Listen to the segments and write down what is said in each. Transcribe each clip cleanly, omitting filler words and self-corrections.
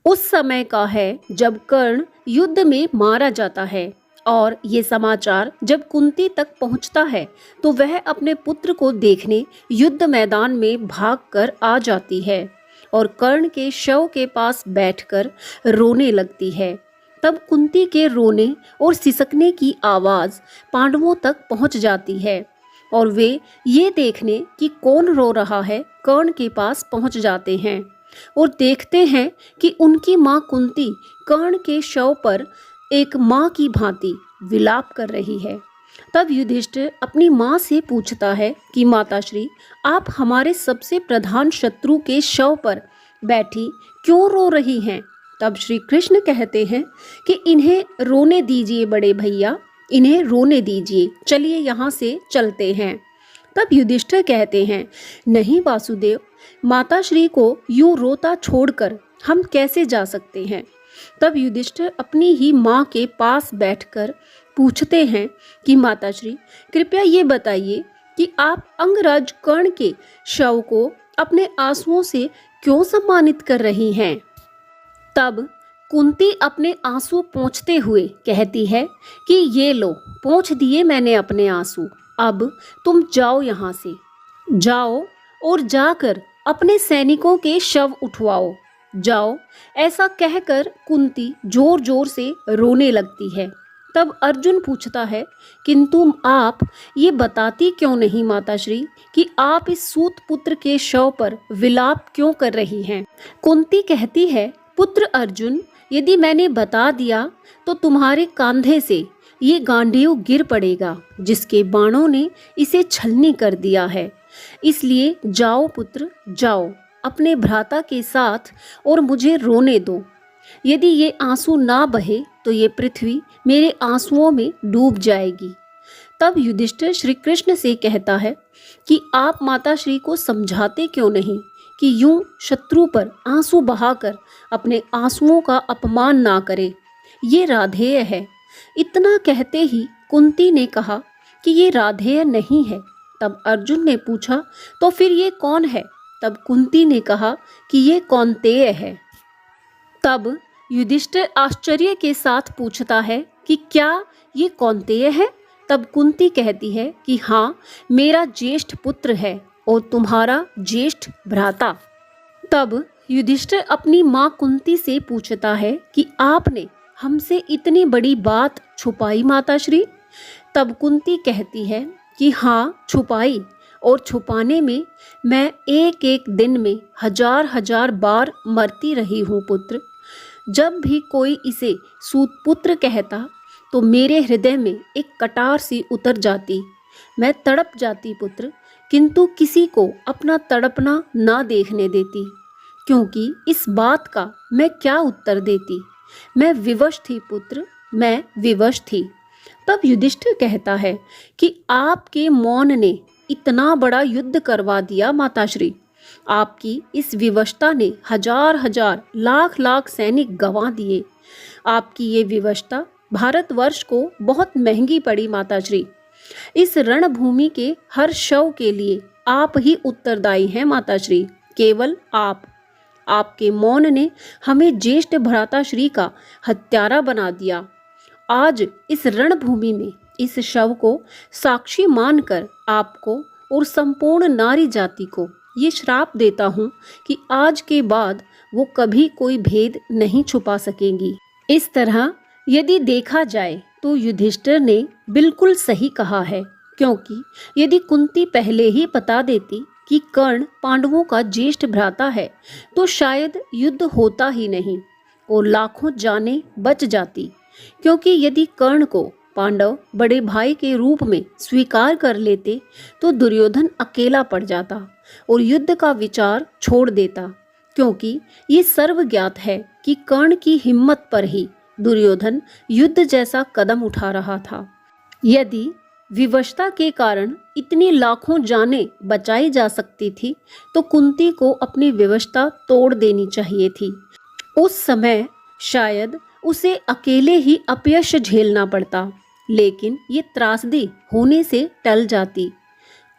उस समय का है जब कर्ण युद्ध में मारा जाता है और ये समाचार जब कुंती तक पहुंचता है तो वह अपने पुत्र को देखने युद्ध मैदान में भागकर आ जाती है और कर्ण के शव के पास बैठकर रोने लगती है। तब कुंती के रोने और सिसकने की आवाज पांडवों तक पहुंच जाती है और वे ये देखने कि कौन रो रहा है कर्ण के पास पहुंच जाते हैं और देखते हैं कि उनकी माँ कुंती कर्ण के शव पर एक माँ की भांति विलाप कर रही है। तब युधिष्ठिर अपनी माँ से पूछता है कि माताश्री, आप हमारे सबसे प्रधान शत्रु के शव पर बैठी क्यों रो रही हैं? तब श्री कृष्ण कहते हैं कि इन्हें रोने दीजिए बड़े भैया, इन्हें रोने दीजिए, चलिए यहाँ से चलते हैं। तब युधिष्ठिर कहते हैं, नहीं वासुदेव, माताश्री को यूं रोता छोड़कर हम कैसे जा सकते हैं। तब युधिष्ठिर अपनी ही माँ के पास बैठकर पूछते हैं कि माताश्री, कृपया ये बताइए कि आप अंगराज कर्ण के शव को अपने आंसुओं से क्यों सम्मानित कर रही हैं। तब कुंती अपने आंसू पोंछते हुए कहती है कि ये लो, पोंछ दिए मैंने अपने आंसू, अब तुम जाओ यहाँ से, जाओ और जाकर अपने सैनिकों के शव उठवाओ, जाओ। ऐसा कहकर कुंती जोर जोर से रोने लगती है। तब अर्जुन पूछता है, किंतु आप ये बताती क्यों नहीं माताश्री कि आप इस सूत पुत्र के शव पर विलाप क्यों कर रही हैं। कुंती कहती है, पुत्र अर्जुन, यदि मैंने बता दिया तो तुम्हारे कंधे से ये गांडीव गिर पड़ेगा जिसके बाणों ने इसे छलनी कर दिया है। इसलिए जाओ पुत्र, जाओ अपने भ्राता के साथ और मुझे रोने दो। यदि ये आंसू ना बहे तो ये पृथ्वी मेरे आंसुओं में डूब जाएगी। तब युधिष्ठिर श्री कृष्ण से कहता है कि आप माताश्री को समझाते क्यों नहीं कि यूं शत्रु पर आंसू बहाकर अपने आंसुओं का अपमान ना करे, ये राधेय है। इतना कहते ही कुंती ने कहा कि ये राधेय नहीं है। तब अर्जुन ने पूछा, तो फिर ये कौन है? तब कुंती ने कहा कि ये कौन्तेय है। तब युधिष्ठिर आश्चर्य के साथ पूछता है कि क्या ये कौन्तेय है? तब कुंती कहती है कि हाँ, मेरा ज्येष्ठ पुत्र है और तुम्हारा ज्येष्ठ भ्राता। तब युधिष्ठिर अपनी माँ कुंती से पूछता है कि आपने हमसे इतनी बड़ी बात छुपाई माताश्री? तब कुंती कहती है कि हाँ, छुपाई, और छुपाने में मैं एक एक दिन में हजार हजार बार मरती रही हूँ पुत्र। जब भी कोई इसे सूतपुत्र कहता तो मेरे हृदय में एक कटार सी उतर जाती, मैं तड़प जाती पुत्र, किंतु किसी को अपना तड़पना ना देखने देती, क्योंकि इस बात का मैं क्या उत्तर देती। मैं विवश थी पुत्र, मैं विवश थी। तब युधिष्ठिर कहता है कि आपके मौन ने इतना बड़ा युद्ध करवा दिया माताश्री। आपकी इस विवशता ने हजार हजार लाख लाख सैनिक गंवा दिए। आपकी ये विवशता भारतवर्ष को बहुत महंगी पड़ी माताश्री। इस रणभूमि के हर शव के लिए आप ही उत्तरदायी हैं माताश्री, केवल आप। आपके मौन ने हमें ज्येष्ठ भ्राताश्री का हत्यारा बना दिया। आज इस रणभूमि में इस शव को साक्षी मानकर आपको और संपूर्ण नारी जाति को ये श्राप देता हूँ कि आज के बाद वो कभी कोई भेद नहीं छुपा सकेंगी। इस तरह यदि देखा जाए तो युधिष्ठिर ने बिल्कुल सही कहा है, क्योंकि यदि कुंती पहले ही बता देती कि कर्ण पांडवों का ज्येष्ठ भ्राता है तो शायद युद्ध होता ही नहीं और लाखों जानें बच जाती। क्योंकि यदि कर्ण को पांडव बड़े भाई के रूप में स्वीकार कर लेते तो दुर्योधन अकेला पड़ जाता और युद्ध का विचार छोड़ देता, क्योंकि ये सर्वज्ञात है कि कर्ण की हिम्मत पर ही दुर्योधन युद्ध जैसा कदम उठा रहा था। यदि विवशता के कारण इतनी लाखों जानें बचाई जा सकती थी तो कुंती को अपनी विवशता तोड़ देनी चाहिए थी। उस समय शायद उसे अकेले ही अपयश झेलना पड़ता, लेकिन ये त्रासदी होने से टल जाती।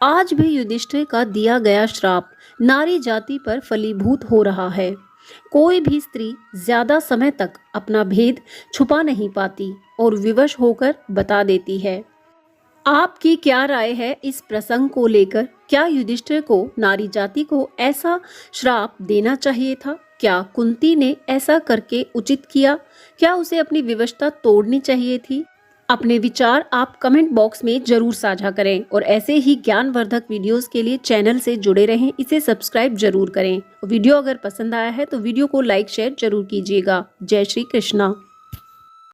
आज भी युधिष्ठिर का दिया गया श्राप नारी जाति पर फलीभूत हो रहा है। कोई भी स्त्री ज्यादा समय तक अपना भेद छुपा नहीं पाती और विवश होकर बता देती है। आपकी क्या राय है इस प्रसंग को लेकर? क्या युधिष्ठिर को नारी जाति को ऐसा श्राप देना चाहिए था? क्या कुंती ने ऐसा करके उचित किया? क्या उसे अपनी विवशता तोड़नी चाहिए थी? अपने विचार आप कमेंट बॉक्स में जरूर साझा करें और ऐसे ही ज्ञानवर्धक वीडियोस के लिए चैनल से जुड़े रहें। इसे सब्सक्राइब जरूर करें। वीडियो अगर पसंद आया है तो वीडियो को लाइक शेयर जरूर कीजिएगा। जय श्री कृष्णा।